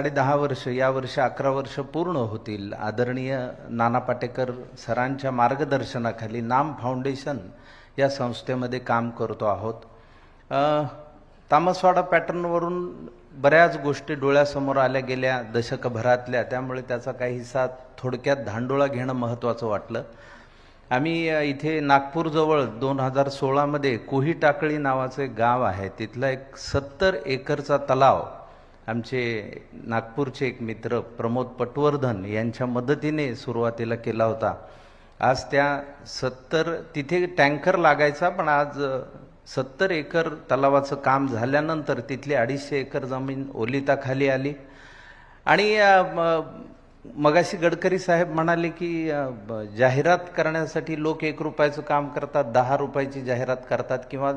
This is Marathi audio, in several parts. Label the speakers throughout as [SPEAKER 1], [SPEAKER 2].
[SPEAKER 1] 10.5 वर्ष या वर्षी 11 वर्ष पूर्ण होतील. आदरणीय नाना पाटेकर सरांच्या मार्गदर्शनाखाली नाम फाउंडेशन या संस्थेमध्ये काम करतो आहोत. तामसवाडा पॅटर्नवरून बऱ्याच गोष्टी डोळ्यासमोर आल्या गेल्या दशकभरातल्या, त्यामुळे त्याचा काही हिस्सा थोडक्यात धांडोळा घेणं महत्त्वाचं वाटलं. आम्ही इथे नागपूरजवळ 2016 मध्ये कोही टाकळी नावाचं एक गाव आहे, तिथला एक 70 एकरचा तलाव आमचे नागपूरचे एक मित्र प्रमोद पटवर्धन यांच्या मदतीने सुरुवातीला केला होता. आज त्या तिथे टँकर लागायचा, पण आज 70 एकर तलावाचं काम झाल्यानंतर तिथली 250 एकर जमीन ओलिताखाली आली. आणि मगाशी गडकरी साहेब म्हणाले की जाहिरात करण्यासाठी लोक 1 रुपयाचं काम करतात, 10 रुपयाची जाहिरात करतात, किंवा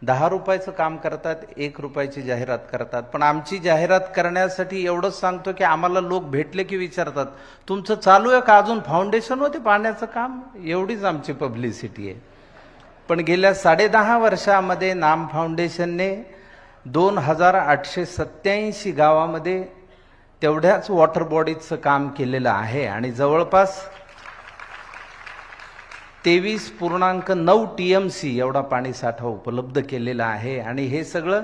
[SPEAKER 1] 10 रुपयाचं काम करतात, 1 रुपयाची जाहिरात करतात. पण आमची जाहिरात करण्यासाठी एवढंच सांगतो की आम्हाला लोक भेटले की विचारतात, तुमचं चालू आहे का अजून फाउंडेशन होते पाण्याचं काम? एवढीच आमची पब्लिसिटी आहे. पण गेल्या 10.5 वर्षामध्ये नाम फाउंडेशनने 2887 गावामध्ये तेवढ्याच वॉटर बॉडीजचं काम केलेलं आहे आणि जवळपास 23.9 TMC एवढा पाणी साठा उपलब्ध केलेला आहे. आणि हे सगळं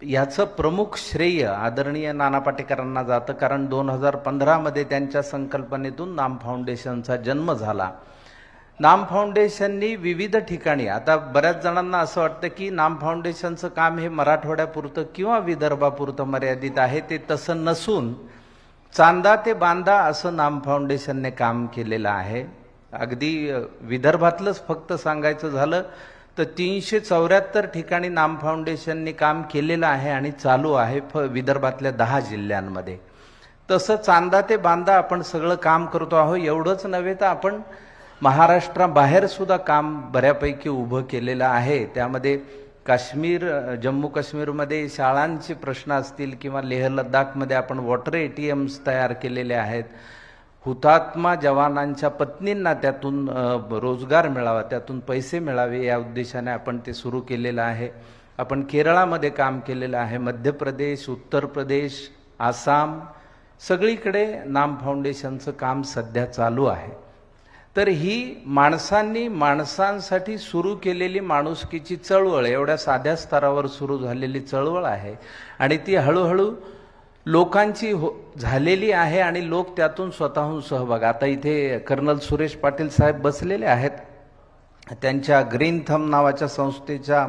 [SPEAKER 1] याचं प्रमुख श्रेय आदरणीय नाना पाटेकरांना जातं, कारण 2015 मध्ये त्यांच्या संकल्पनेतून नाम फाउंडेशनचा जन्म झाला. नाम फाउंडेशननी विविध ठिकाणी, आता बऱ्याच जणांना असं वाटतं की नाम फाउंडेशनचं काम हे मराठवाड्यापुरतं किंवा विदर्भापुरतं मर्यादित आहे. ते तसं नसून चांदा ते बांदा असं नाम फाउंडेशनने काम केलेलं आहे. अगदी विदर्भातलंच फक्त सांगायचं झालं तर 374 ठिकाणी नाम फाउंडेशनने काम केलेलं आहे आणि चालू आहे विदर्भातल्या 10 जिल्ह्यांमध्ये. तसं चांदा ते बांदा आपण सगळं काम करतो आहोत. एवढंच नव्हे तर आपण महाराष्ट्राबाहेर सुद्धा काम बऱ्यापैकी उभं केलेलं आहे. त्यामध्ये काश्मीर, जम्मू काश्मीरमध्ये शाळांचे प्रश्न असतील किंवा लेह लडाखमध्ये आपण वॉटर ATMs तयार केलेले आहेत. हुतात्मा जवानांच्या पत्नींना त्यातून रोजगार मिळावा, त्यातून पैसे मिळावे या उद्देशाने आपण ते सुरू केलेलं आहे. आपण केरळामध्ये काम केलेलं आहे, मध्य प्रदेश, उत्तर प्रदेश, आसाम, सगळीकडे नाम फाउंडेशनचं काम सध्या चालू आहे. तर ही माणसांनी माणसांसाठी सुरू केलेली माणुसकीची चळवळ, एवढ्या साध्या स्तरावर सुरू झालेली चळवळ आहे आणि ती हळूहळू लोकांची झालेली आहे आणि लोक त्यातून स्वतःहून सहभाग. आता इथे कर्नल सुरेश पाटील साहेब बसलेले आहेत. त्यांच्या ग्रीन थंब नावाच्या संस्थेच्या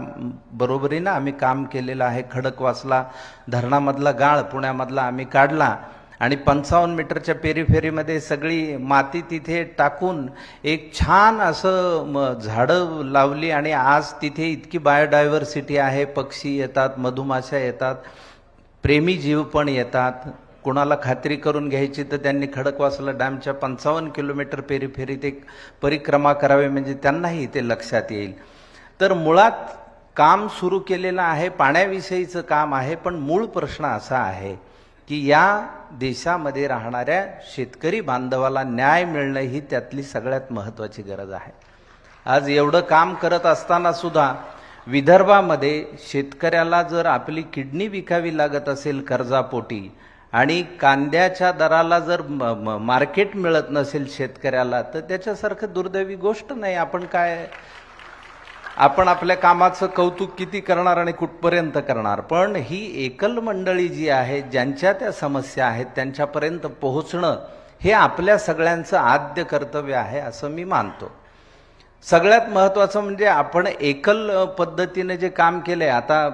[SPEAKER 1] बरोबरीनं आम्ही काम केलेलं आहे. खडकवासला धरणामधला गाळ पुण्यामधला आम्ही काढला आणि 55 मीटरच्या पेरीफेरीमध्ये सगळी माती तिथे टाकून एक छान असं झाडं लावली आणि आज तिथे इतकी बायोडायव्हर्सिटी आहे. पक्षी येतात, मधुमाशा येतात, प्रेमी जीव पण येतात. कुणाला खात्री करून घ्यायची तर त्यांनी खडकवासला डॅमच्या 55 किलोमीटर पेरीफेरीत एक परिक्रमा करावी, म्हणजे त्यांनाही ते लक्षात येईल. तर मुळात काम सुरू केलेलं आहे, पाण्याविषयीचं काम आहे. पण मूळ प्रश्न असा आहे की या देशामध्ये राहणाऱ्या शेतकरी बांधवाला न्याय मिळणं ही त्यातली सगळ्यात महत्त्वाची गरज आहे. आज एवढं काम करत असताना सुद्धा विदर्भामध्ये शेतकऱ्याला जर आपली किडनी विकावी लागत असेल कर्जापोटी आणि कांद्याच्या दराला जर मार्केट मिळत नसेल शेतकऱ्याला, तर त्याच्यासारखं दुर्दैवी गोष्ट नाही. आपण आपल्या कामाचं कौतुक किती करणार आणि कुठपर्यंत करणार. पण ही एकल मंडळी जी आहे, ज्यांच्या त्या समस्या आहेत त्यांच्यापर्यंत पोहोचणं हे आपल्या सगळ्यांचं आद्य कर्तव्य आहे असं मी मानतो. सगळ्यात महत्त्वाचं म्हणजे आपण एकल पद्धतीने जे काम केलंय. आता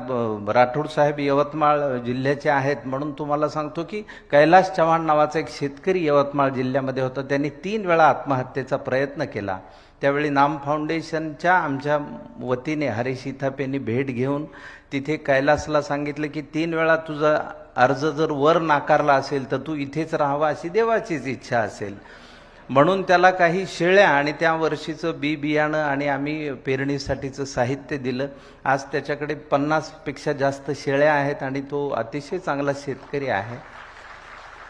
[SPEAKER 1] राठोड साहेब यवतमाळ जिल्ह्याचे आहेत म्हणून तुम्हाला सांगतो की कैलास चव्हाण नावाचा एक शेतकरी यवतमाळ जिल्ह्यामध्ये होता. त्यांनी 3 वेळा आत्महत्येचा प्रयत्न केला. त्यावेळी नाम फाउंडेशनच्या आमच्या वतीने हरीश इथापेंनी भेट घेऊन तिथे कैलासला सांगितलं की 3 वेळा तुझा अर्ज जर वर नाकारला असेल तर तू इथेच राहावा अशी देवाचीच इच्छा असेल. म्हणून त्याला काही शेळ्या आणि त्या वर्षीचं बियाणं आणि आम्ही पेरणीसाठीचं साहित्य दिलं. आज त्याच्याकडे 50 पेक्षा जास्त शेळ्या आहेत आणि तो अतिशय चांगला शेतकरी आहे.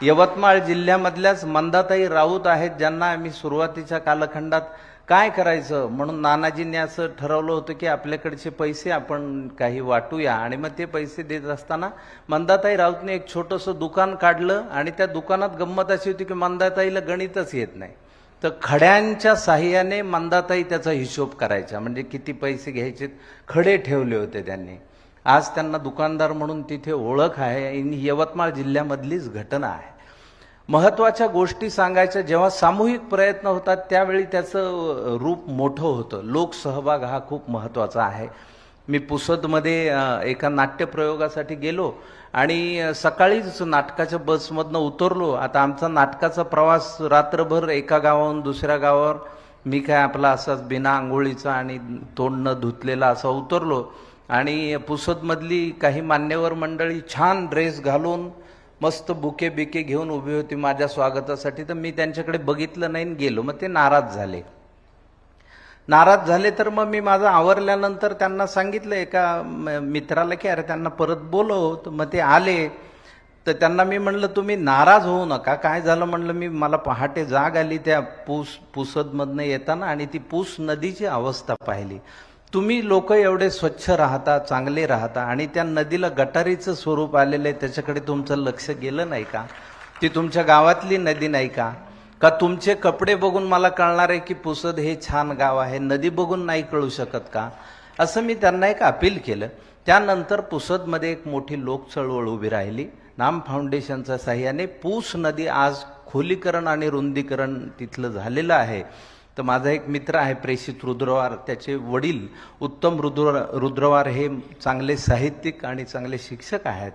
[SPEAKER 1] यवतमाळ जिल्ह्यामधल्याच मंदाताई राऊत आहेत, ज्यांना आम्ही सुरुवातीच्या कालखंडात काय करायचं म्हणून नानाजींनी असं ठरवलं होतं की आपल्याकडचे पैसे आपण काही वाटूया. आणि मग ते पैसे देत असताना मंदाताई राऊतने एक छोटंसं दुकान काढलं आणि त्या दुकानात गंमत अशी होती की मंदाताईला गणितच येत नाही, तर खड्यांच्या साह्याने मंदाताई त्याचा हिशोब करायचा, म्हणजे किती पैसे घ्यायचे खडे ठेवले होते त्यांनी. आज त्यांना दुकानदार म्हणून तिथे ओळख आहे. ही यवतमाळ जिल्ह्यामधलीच घटना आहे. महत्त्वाच्या गोष्टी सांगायच्या जेव्हा सामूहिक प्रयत्न होतात त्यावेळी त्याचं रूप मोठं होतं. लोकसहभाग हा खूप महत्त्वाचा आहे. मी पुसदमध्ये एका नाट्यप्रयोगासाठी गेलो आणि सकाळीच नाटकाच्या बसमधनं उतरलो. आता आमचा नाटकाचा प्रवास रात्रभर एका गावाहून दुसऱ्या गावावर, मी काय आपला असाच बिना आंघोळीचा आणि तोंड न धुतलेला असा उतरलो. आणि पुसदमधली काही मान्यवर मंडळी छान ड्रेस घालून मस्त बुके बिके घेऊन उभी होती माझ्या स्वागतासाठी. तर मी त्यांच्याकडे बघितलं नाही गेलो. मग ते नाराज झाले. तर मग मी माझं आवरल्यानंतर त्यांना सांगितलं एका मित्राला की अरे त्यांना परत बोलव. तर मग ते आले. तर त्यांना मी म्हणलं तुम्ही नाराज होऊ नका. काय झालं म्हणलं, मी मला पहाटे जाग आली त्या पुसदमधनं येताना आणि ती पूस नदीची अवस्था पाहिली. तुम्ही लोक एवढे स्वच्छ राहता, चांगले राहता आणि त्या नदीला गटारीचं स्वरूप आलेलं आहे, त्याच्याकडे तुमचं लक्ष गेलं नाही का? ती तुमच्या गावातली नदी नाही का? का तुमचे कपडे बघून मला कळणार आहे की पुसद हे छान गाव आहे, नदी बघून नाही कळू शकत का? असं मी त्यांना एक अपील केलं. त्यानंतर पुसदमध्ये एक मोठी लोक चळवळ उभी राहिली. नाम फाउंडेशनच्या साह्याने पूस नदी आज खोलीकरण आणि रुंदीकरण तिथलं झालेलं आहे. तर माझा एक मित्र आहे प्रेषित रुद्रवार, त्याचे वडील उत्तम रुद्रवार हे चांगले साहित्यिक आणि चांगले शिक्षक आहेत.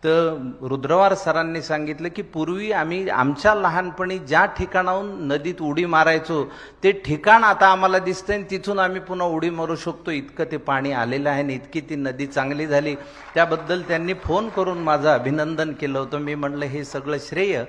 [SPEAKER 1] तर रुद्रवार सरांनी सांगितलं की पूर्वी आम्ही आमच्या लहानपणी ज्या ठिकाणाहून नदीत उडी मारायचो ते ठिकाण आता आम्हाला दिसतंय, तिथून आम्ही पुन्हा उडी मारू शकतो, इतकं ते पाणी आलेलं आहे आणि इतकी ती नदी चांगली झाली. त्याबद्दल त्यांनी फोन करून माझं अभिनंदन केलं होतं. मी म्हणलं हे सगळं श्रेय